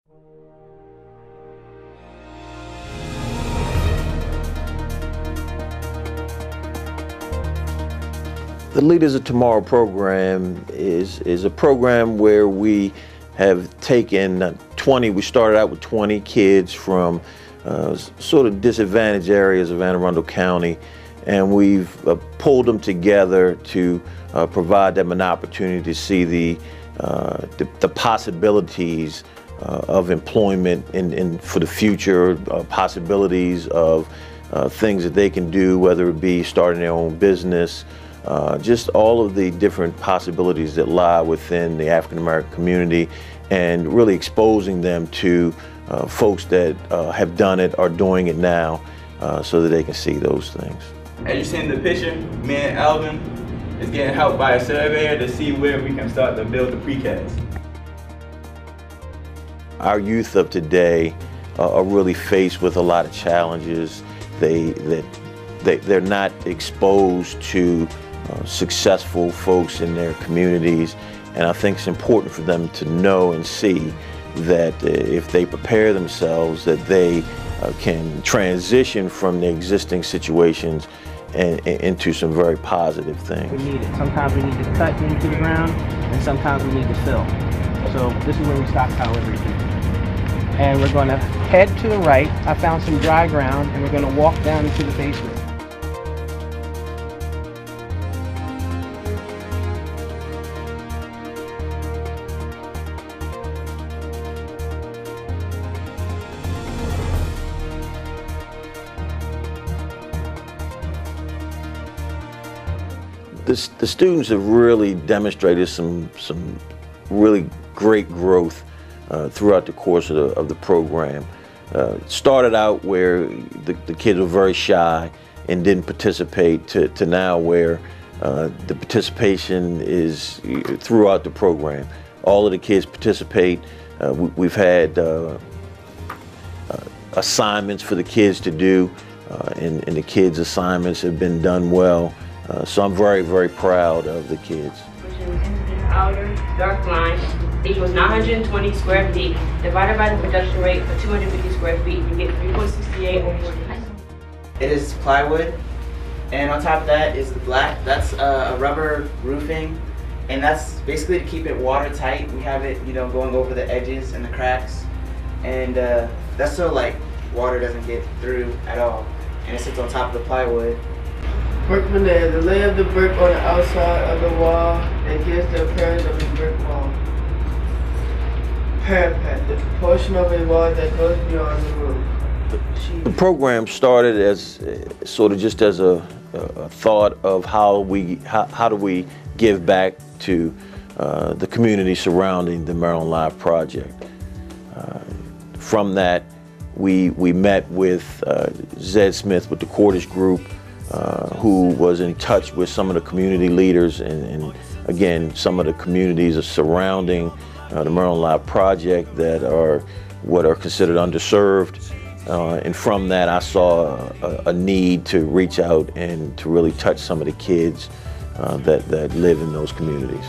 The Leaders of Tomorrow program is a program where we have taken 20, we started out with 20 kids from sort of disadvantaged areas of Anne Arundel County, and we've pulled them together to provide them an opportunity to see the possibilities of employment for the future, possibilities of things that they can do, whether it be starting their own business, just all of the different possibilities that lie within the African American community, and really exposing them to folks that have done it, are doing it now, so that they can see those things. As you see in the picture, me and Alvin is getting help by a surveyor to see where we can start to build the precast. Our youth of today are really faced with a lot of challenges. They're not exposed to successful folks in their communities, and I think it's important for them to know and see that if they prepare themselves, that they can transition from the existing situations and into some very positive things. We need it. Sometimes we need to cut into the ground, and sometimes we need to fill. So this is where we stockpile everything. And we're going to head to the right. I found some dry ground, and we're going to walk down into the basement. The students have really demonstrated some really great growth throughout the course of the program. It started out where the kids were very shy and didn't participate, to now where the participation is throughout the program. All of the kids participate. We've had assignments for the kids to do, and the kids' assignments have been done well. So I'm very, very proud of the kids. Outer dark line equals 920 square feet divided by the production rate of 250 square feet. You get 3.68 over 40. It is plywood, and on top of that is the black. That's a rubber roofing, and that's basically to keep it watertight. We have it, going over the edges and the cracks, and that's so like water doesn't get through at all. And it sits on top of the plywood. Brick veneer, the layer of the brick on the outside of the wall that gives the appearance of the brick wall. Parapet, the portion of a wall that goes beyond the roof. The program started as sort of just as a thought of how do we give back to the community surrounding the Maryland Live Project. From that, we met with Zed Smith with the Cordish Group, who was in touch with some of the community leaders and again, some of the communities surrounding the Maryland Live Project that are what are considered underserved. And from that, I saw a need to reach out and to really touch some of the kids that live in those communities.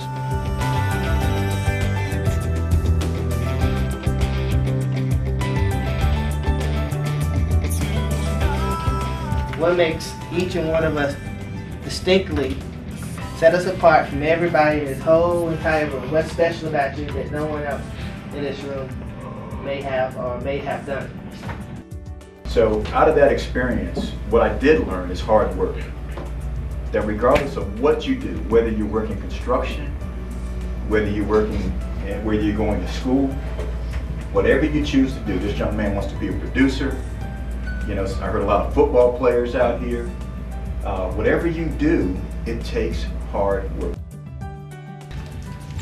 What makes each and one of us distinctly set us apart from everybody in this whole entire room? What's special about you that no one else in this room may have or may have done? So out of that experience, what I did learn is hard work. That regardless of what you do, whether you're working construction, whether you're going to school, whatever you choose to do, this young man wants to be a producer. I heard a lot of football players out here. Whatever you do, it takes hard work.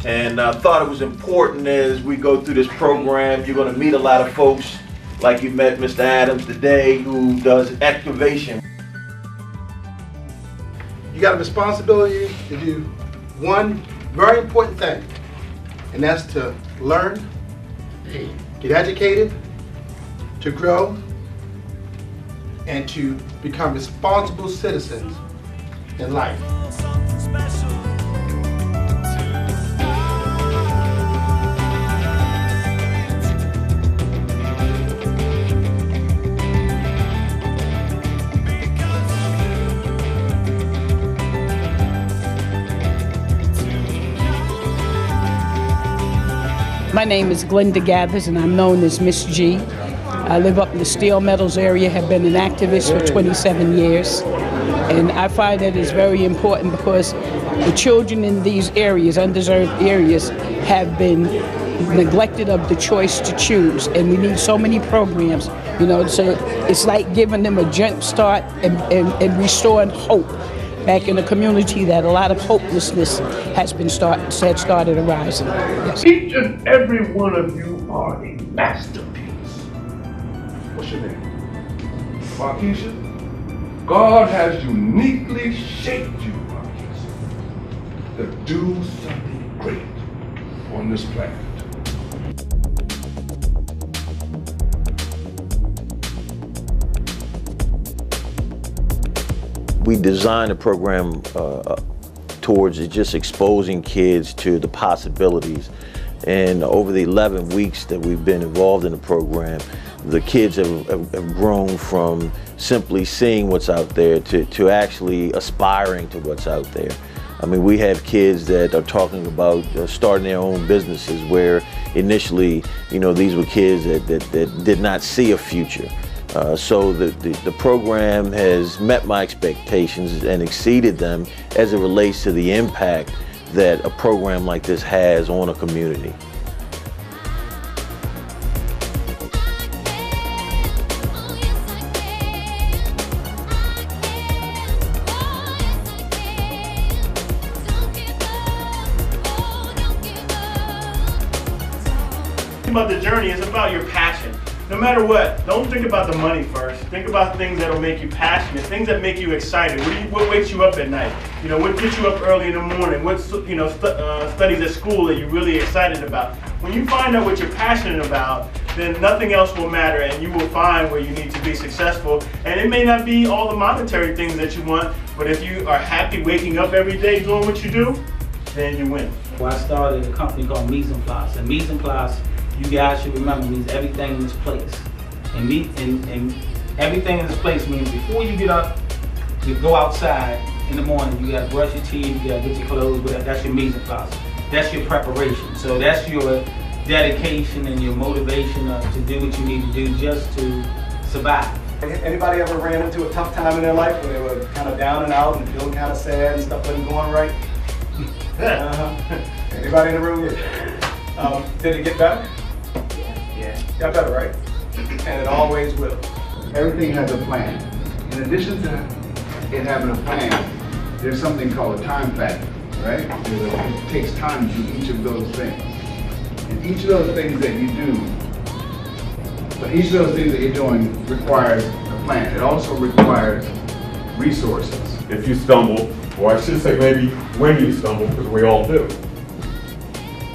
And I thought it was important as we go through this program, you're going to meet a lot of folks like you met Mr. Adams today, who does excavation. You got a responsibility to do one very important thing, and that's to learn, get educated, to grow, and to become responsible citizens in life. My name is Glenda Gathers, and I'm known as Miss G. I live up in the Steel Meadows area, have been an activist for 27 years. And I find that it's very important because the children in these areas, undeserved areas, have been neglected of the choice to choose. And we need so many programs, you know, so it's like giving them a jump start and restoring hope back in a community that a lot of hopelessness has started arising. Yes. Each and every one of you are a masterpiece. What's your name? Markeisha? God has uniquely shaped you, Markeisha, to do something great on this planet. We designed a program towards just exposing kids to the possibilities. And over the 11 weeks that we've been involved in the program, the kids have grown from simply seeing what's out there to actually aspiring to what's out there. I mean, we have kids that are talking about starting their own businesses where initially, you know, these were kids that did not see a future. So the program has met my expectations and exceeded them as it relates to the impact that a program like this has on a community. About the journey, it's about your passion. No matter what, don't think about the money first. Think about things that'll make you passionate, things that make you excited. What wakes you up at night? You know, what gets you up early in the morning? What studies at school that you're really excited about? When you find out what you're passionate about, then nothing else will matter, and you will find where you need to be successful. And it may not be all the monetary things that you want, but if you are happy waking up every day doing what you do, then you win. Well, I started a company called Mise en Place, and Mise en Place, you guys should remember, means everything in its place. And everything in its place means before you get up, you go outside in the morning, you gotta brush your teeth, you gotta get your clothes, whatever. That's your mise en place. That's your preparation. So that's your dedication and your motivation to do what you need to do just to survive. Anybody ever ran into a tough time in their life when they were kind of down and out and feeling kind of sad and stuff wasn't going right? Anybody in the room? Did it get better? Yeah. Got better, right? And it always will. Everything has a plan. In addition to it having a plan, there's something called a time factor, right? It takes time to do each of those things. And each of those things that you do, but each of those things that you're doing requires a plan. It also requires resources. If you stumble, or I should say maybe when you stumble, because we all do,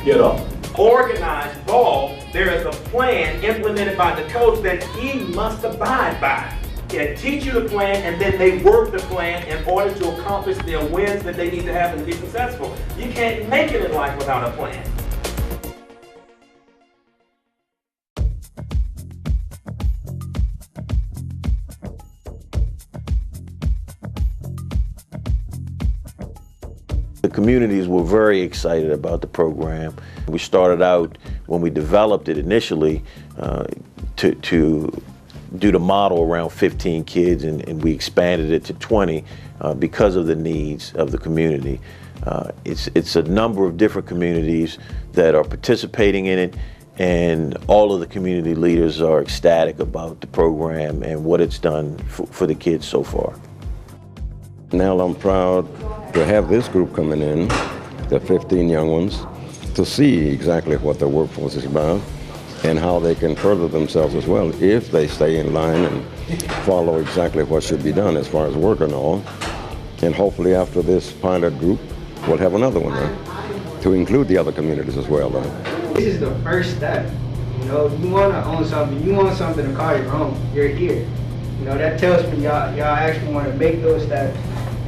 get up. Organized ball, there is a plan implemented by the coach that he must abide by. They teach you the plan, and then they work the plan in order to accomplish their wins that they need to have and be successful. You can't make it in life without a plan. The communities were very excited about the program. We started out, when we developed it initially, to do the model around 15 kids, and we expanded it to 20 because of the needs of the community. It's a number of different communities that are participating in it, and all of the community leaders are ecstatic about the program and what it's done for the kids so far. Now I'm proud to have this group coming in, the 15 young ones, to see exactly what the workforce is about and how they can further themselves as well if they stay in line and follow exactly what should be done as far as work and all. And hopefully after this pilot group, we'll have another one to include the other communities as well. This is the first step. You know, you want to own something, you want something to call your own, you're here. You know, that tells me y'all actually want to make those steps,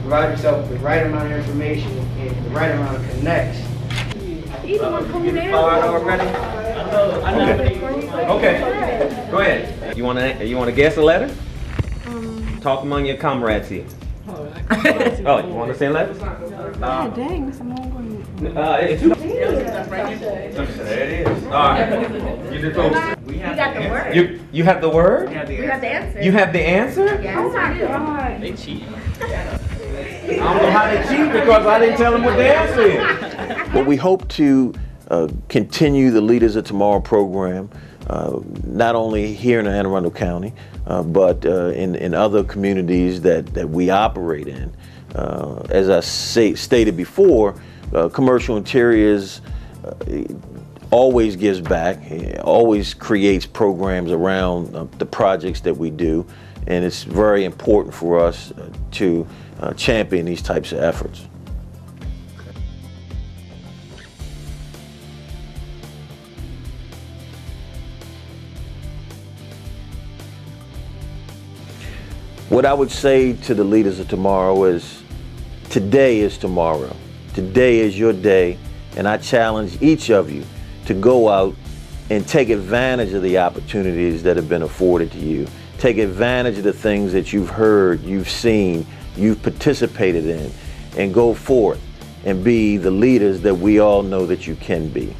provide yourself with the right amount of information and the right amount of connects. Okay. Go ahead. You wanna guess a letter? Talk among your comrades here. Oh, you wanna send letters? Yeah, dang, that's a long one. It's two. There it is. All right. You did We got the word. You have the word? We have the answer. You have the answer? Yes. Oh my God. They cheat. I don't know how they cheat because I didn't tell them what the answer is. Well, we hope to continue the Leaders of Tomorrow program, not only here in Anne Arundel County, but in other communities that we operate in. As I stated before, Commercial Interiors always gives back, always creates programs around the projects that we do, and it's very important for us to champion these types of efforts. What I would say to the leaders of tomorrow is, today is tomorrow. Today is your day, and I challenge each of you to go out and take advantage of the opportunities that have been afforded to you. Take advantage of the things that you've heard, you've seen, you've participated in, and go forth and be the leaders that we all know that you can be.